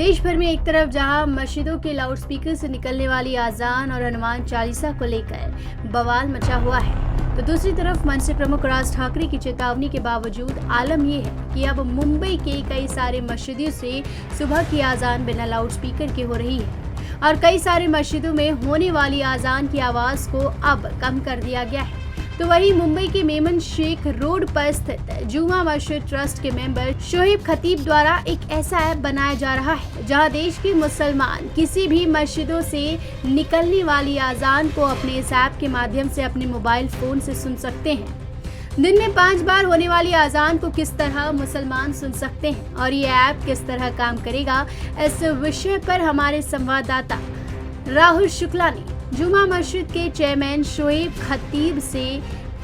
देश भर में एक तरफ जहां मस्जिदों के लाउडस्पीकर से निकलने वाली आजान और हनुमान चालीसा को लेकर बवाल मचा हुआ है, तो दूसरी तरफ मनसे प्रमुख राज ठाकरे की चेतावनी के बावजूद आलम यह है कि अब मुंबई के कई सारे मस्जिदों से सुबह की आजान बिना लाउडस्पीकर के हो रही है और कई सारे मस्जिदों में होने वाली आजान की आवाज को अब कम कर दिया गया है। तो वहीं मुंबई के मेमन शेख रोड पर स्थित जुमा मस्जिद ट्रस्ट के मेंबर शोएब खतीब द्वारा एक ऐसा ऐप बनाया जा रहा है जहां देश के मुसलमान किसी भी मस्जिदों से निकलने वाली आजान को अपने इस ऐप के माध्यम से अपने मोबाइल फोन से सुन सकते हैं। दिन में 5 बार होने वाली आजान को किस तरह मुसलमान सुन सकते हैं और ये ऐप किस तरह काम करेगा, इस विषय पर हमारे संवाददाता राहुल शुक्ला ने जुमा मस्जिद के चेयरमैन शोएब खतीब से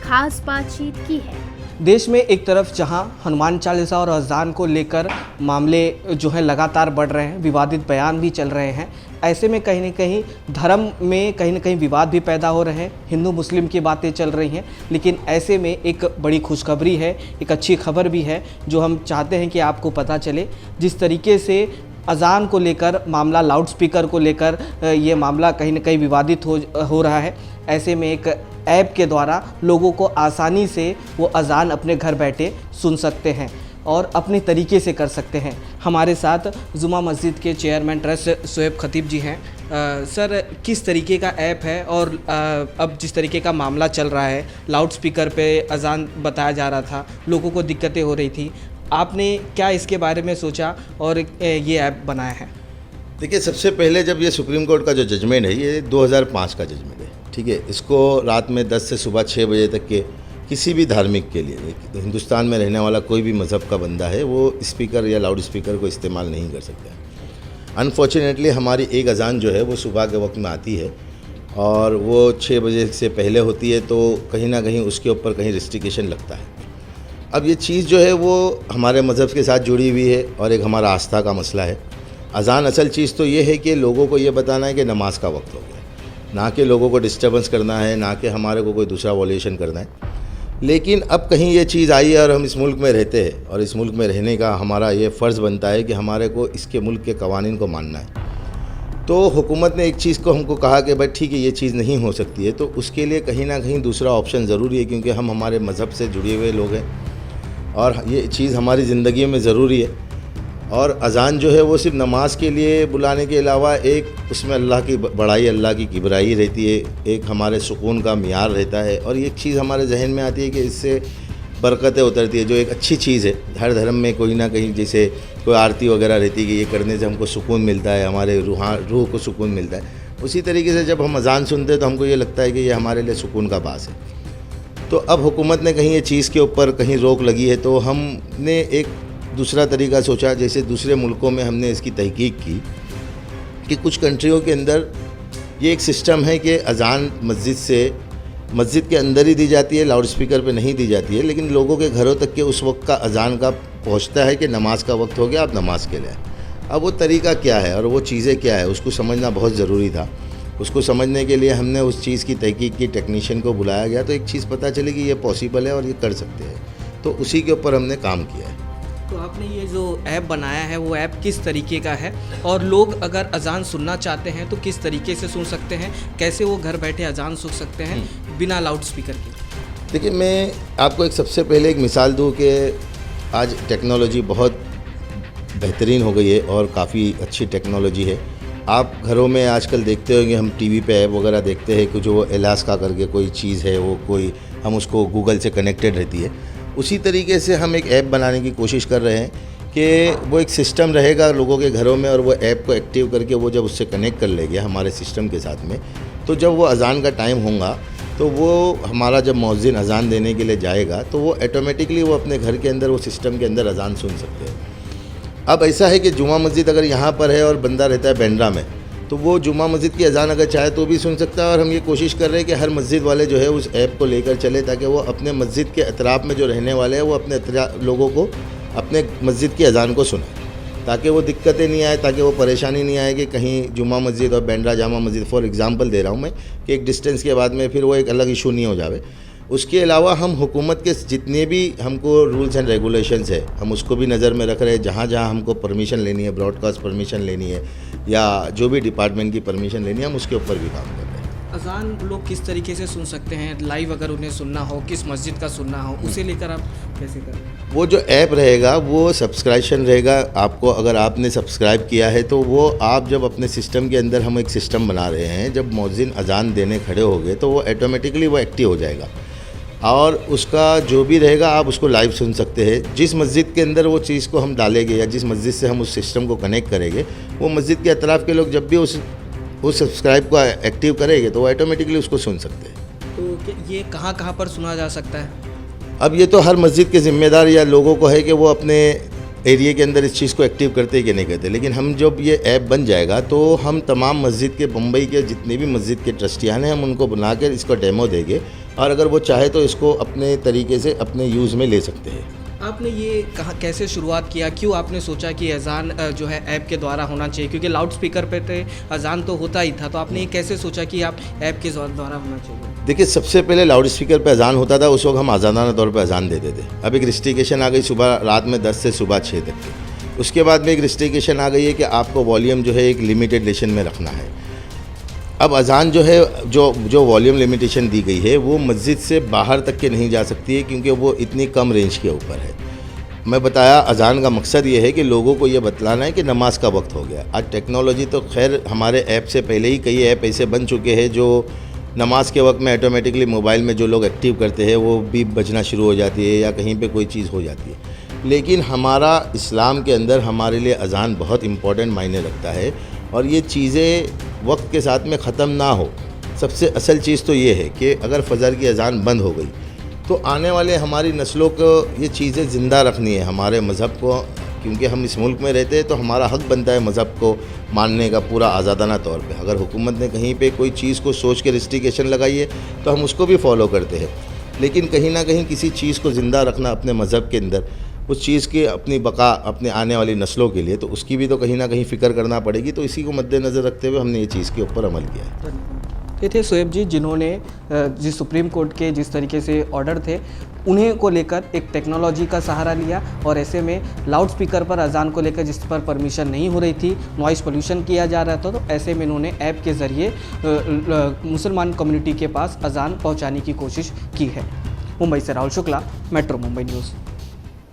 खास बातचीत की है। देश में एक तरफ जहां हनुमान चालीसा और अजान को लेकर मामले जो है लगातार बढ़ रहे हैं, विवादित बयान भी चल रहे हैं, ऐसे में कहीं न कहीं धर्म में कहीं न कहीं विवाद भी पैदा हो रहे हैं, हिंदू मुस्लिम की बातें चल रही हैं। लेकिन ऐसे में एक बड़ी खुशखबरी है, एक अच्छी खबर भी है जो हम चाहते हैं कि आपको पता चले। जिस तरीके से अजान को लेकर मामला, लाउडस्पीकर को लेकर ये मामला कहीं न कहीं विवादित हो रहा है, ऐसे में एक ऐप के द्वारा लोगों को आसानी से वो अजान अपने घर बैठे सुन सकते हैं और अपने तरीके से कर सकते हैं। हमारे साथ जुमा मस्जिद के चेयरमैन ट्रस्ट शोएब खतीब जी हैं। सर, किस तरीके का ऐप है और अब जिस तरीके का मामला चल रहा है, लाउडस्पीकर पे अजान बताया जा रहा था, लोगों को दिक्कतें हो रही थी, आपने क्या इसके बारे में सोचा और ये ऐप बनाया है? देखिए, सबसे पहले जब ये सुप्रीम कोर्ट का जो जजमेंट है, ये 2005 का जजमेंट है, ठीक है। इसको रात में 10 से सुबह 6 बजे तक के किसी भी धार्मिक के लिए, हिंदुस्तान में रहने वाला कोई भी मज़हब का बंदा है, वो स्पीकर या लाउड स्पीकर को इस्तेमाल नहीं कर सकता है। अनफॉर्चुनेटली हमारी एक अजान जो है वो सुबह के वक्त में आती है और वो 6 बजे से पहले होती है, तो कहीं ना कहीं उसके ऊपर कहीं रिस्ट्रिक्शन लगता है। अब ये चीज़ जो है वो हमारे मज़हब के साथ जुड़ी हुई है और एक हमारा आस्था का मसला है। अजान असल चीज़ तो ये है कि लोगों को ये बताना है कि नमाज का वक्त हो गया, ना कि लोगों को डिस्टर्बेंस करना है, ना कि हमारे को कोई दूसरा वॉल्यूशन करना है। लेकिन अब कहीं ये चीज़ आई है और हम इस मुल्क में रहते हैं और इस मुल्क में रहने का हमारा ये फ़र्ज़ बनता है कि हमारे को इसके मुल्क के कवानीन को मानना है। तो हुकूमत ने एक चीज़ को हमको कहा कि भाई ठीक है, ये चीज़ नहीं हो सकती है, तो उसके लिए कहीं ना कहीं दूसरा ऑप्शन ज़रूरी है, क्योंकि हम हमारे मज़हब से जुड़े हुए लोग हैं और ये चीज़ हमारी ज़िंदगी में ज़रूरी है। और अज़ान जो है वो सिर्फ नमाज के लिए बुलाने के अलावा एक उसमें अल्लाह की बड़ाई, अल्लाह की किबराई रहती है, एक हमारे सुकून का मियार रहता है और एक चीज़ हमारे जहन में आती है कि इससे बरकतें उतरती है, जो एक अच्छी चीज़ है। हर धर्म में कोई ना कहीं जैसे कोई आरती वगैरह रहती है कि ये करने से हमको सुकून मिलता है, हमारे रूह को सुकून मिलता है। उसी तरीके से जब हम अज़ान सुनते हैं तो हमको ये लगता है कि ये हमारे लिए सुकून का बास है। तो अब हुकूमत ने कहीं ये चीज़ के ऊपर कहीं रोक लगी है, तो हमने एक दूसरा तरीका सोचा। जैसे दूसरे मुल्कों में हमने इसकी तहकीक की कि कुछ कंट्रियों के अंदर ये एक सिस्टम है कि अज़ान मस्जिद के अंदर ही दी जाती है, लाउड स्पीकर पे नहीं दी जाती है, लेकिन लोगों के घरों तक के उस वक्त का अज़ान का पहुंचता है कि नमाज का वक्त हो गया, आप नमाज के लिए। अब वो तरीका क्या है और वो चीज़ें क्या है, उसको समझना बहुत ज़रूरी था। उसको समझने के लिए हमने उस चीज़ की तहकीक की, टेक्नीशियन को बुलाया गया, तो एक चीज़ पता चली कि ये पॉसिबल है और ये कर सकते हैं, तो उसी के ऊपर हमने काम किया है। तो आपने ये जो ऐप बनाया है वो ऐप किस तरीके का है और लोग अगर अजान सुनना चाहते हैं तो किस तरीके से सुन सकते हैं, कैसे वो घर बैठे अजान सुन सकते हैं बिना लाउड स्पीकर के? देखिए, मैं आपको एक सबसे पहले एक मिसाल दूँ कि आज टेक्नोलॉजी बहुत बेहतरीन हो गई है और काफ़ी अच्छी टेक्नोलॉजी है। आप घरों में आजकल देखते होंगे, हम टीवी पे ऐप वगैरह देखते हैं कि जो वो एलास्का करके कोई चीज़ है, वो कोई हम उसको गूगल से कनेक्टेड रहती है। उसी तरीके से हम एक ऐप बनाने की कोशिश कर रहे हैं कि वो एक सिस्टम रहेगा लोगों के घरों में और वो ऐप को एक्टिव करके वो जब उससे कनेक्ट कर लेंगे हमारे सिस्टम के साथ में, तो जब वो अज़ान का टाइम होगा तो वो हमारा जब मुअज्जिन अज़ान देने के लिए जाएगा तो वो ऑटोमेटिकली वो अपने घर के अंदर वो सिस्टम के अंदर अज़ान सुन सकते हैं। अब ऐसा है कि जुमा मस्जिद अगर यहाँ पर है और बंदा रहता है बांद्रा में, तो वो जुमा मस्जिद की अज़ान अगर चाहे तो भी सुन सकता है। और हम ये कोशिश कर रहे हैं कि हर मस्जिद वाले जो है उस ऐप को लेकर चले, ताकि वो अपने मस्जिद के अतराफ़ में जो रहने वाले हैं वो अपने लोगों को अपने मस्जिद की अज़ान को सुने, ताकि वो दिक्कतें नहीं आए, ताकि वो परेशानी नहीं आए कि कहीं जुमा मस्जिद और बांद्रा जामा मस्जिद, फॉर एग्ज़ाम्पल दे रहा हूँ मैं, कि एक डिस्टेंस के बाद में फिर वो एक अलग इशू नहीं हो जाए। उसके अलावा हम हुकूमत के जितने भी हमको रूल्स एंड रेगुलेशंस है हम उसको भी नज़र में रख रहे हैं। जहाँ जहाँ हमको परमिशन लेनी है, ब्रॉडकास्ट परमिशन लेनी है या जो भी डिपार्टमेंट की परमिशन लेनी है, हम उसके ऊपर भी काम कर रहे हैं। अजान लोग किस तरीके से सुन सकते हैं लाइव, अगर उन्हें सुनना हो, किस मस्जिद का सुनना हो, उसे लेकर आप कैसे करें? वो जो ऐप रहेगा वो सब्सक्रिप्शन रहेगा। आपको अगर आपने सब्सक्राइब किया है तो वो आप जब अपने सिस्टम के अंदर, हम एक सिस्टम बना रहे हैं, जब मौज़िन अजान देने खड़े होंगे तो वो ऑटोमेटिकली वो एक्टिव हो जाएगा और उसका जो भी रहेगा आप उसको लाइव सुन सकते हैं। जिस मस्जिद के अंदर वो चीज़ को हम डालेंगे या जिस मस्जिद से हम उस सिस्टम को कनेक्ट करेंगे, वो मस्जिद के अतराफ़ के लोग जब भी उस सब्सक्राइब को एक्टिव करेंगे तो वो ऑटोमेटिकली उसको सुन सकते हैं। तो ये कहाँ कहाँ पर सुना जा सकता है? अब ये तो हर मस्जिद के ज़िम्मेदार या लोगों को है कि वो अपने एरिया के अंदर इस चीज़ को एक्टिव करते कि नहीं करते। लेकिन हम जब ये ऐप बन जाएगा तो हम तमाम मस्जिद के, मुंबई के जितने भी मस्जिद के ट्रस्टियान हैं, हम उनको बनाकर इसको डेमो देंगे और अगर वो चाहे तो इसको अपने तरीके से अपने यूज़ में ले सकते हैं। आपने ये कहाँ कैसे शुरुआत किया, क्यों आपने सोचा कि अजान जो है ऐप के द्वारा होना चाहिए? क्योंकि लाउड स्पीकर पे तो अजान तो होता ही था, तो आपने ये कैसे सोचा कि आप ऐप के द्वारा होना चाहिए? देखिए, सबसे पहले लाउड स्पीकर पे अजान होता था, उस वक्त हम आज़ादाना तौर पे अजान देते थे। अब एक रिस्ट्रिक्शन आ गई सुबह रात में 10 से सुबह 6 तक की। उसके बाद में एक रिस्ट्रिक्शन आ गई है कि आपको वॉल्यूम जो है एक लिमिटेड लेशन में रखना है। अब अजान जो है, जो वॉल्यूम लिमिटेशन दी गई है वो मस्जिद से बाहर तक के नहीं जा सकती है क्योंकि वो इतनी कम रेंज के ऊपर है। मैं बताया, अजान का मकसद ये है कि लोगों को ये बतलाना है कि नमाज का वक्त हो गया। आज टेक्नोलॉजी तो खैर हमारे ऐप से पहले ही कई ऐप ऐसे बन चुके हैं जो नमाज के वक्त में ऑटोमेटिकली मोबाइल में जो लोग एक्टिव करते हैं वो भी बजना शुरू हो जाती है या कहीं पे कोई चीज़ हो जाती है। लेकिन हमारा इस्लाम के अंदर हमारे लिए अजान बहुत इम्पोर्टेंट मायने रखता है और ये चीज़ें वक्त के साथ में ख़त्म ना हो। सबसे असल चीज़ तो ये है कि अगर फ़जर की अजान बंद हो गई तो आने वाले हमारी नस्लों को ये चीज़ें ज़िंदा रखनी है, हमारे मज़हब को, क्योंकि हम इस मुल्क में रहते हैं तो हमारा हक़ बनता है मज़हब को मानने का पूरा आज़ादाना तौर पे। अगर हुकूमत ने कहीं पे कोई चीज़ को सोच के रिस्ट्रिक्शन लगाई है तो हम उसको भी फॉलो करते हैं। लेकिन कहीं ना कहीं किसी चीज़ को ज़िंदा रखना अपने मज़हब के अंदर, उस चीज़ की अपनी बका अपने आने वाली नस्लों के लिए, तो उसकी भी तो कहीं ना कहीं फ़िक्र करना पड़ेगी। तो इसी को मद्देनज़र रखते हुए हमने ये चीज़ के ऊपर अमल किया है। ये थे शोएब जी, जिन्होंने जिस सुप्रीम कोर्ट के जिस तरीके से ऑर्डर थे उन्हें को लेकर एक टेक्नोलॉजी का सहारा लिया और ऐसे में लाउड स्पीकर पर अजान को लेकर जिस पर परमिशन नहीं हो रही थी, नॉइज़ पोल्यूशन किया जा रहा था, तो ऐसे में इन्होंने ऐप के ज़रिए मुसलमान कम्युनिटी के पास अजान पहुंचाने की कोशिश की है। मुंबई से राहुल शुक्ला, मेट्रो मुंबई न्यूज़।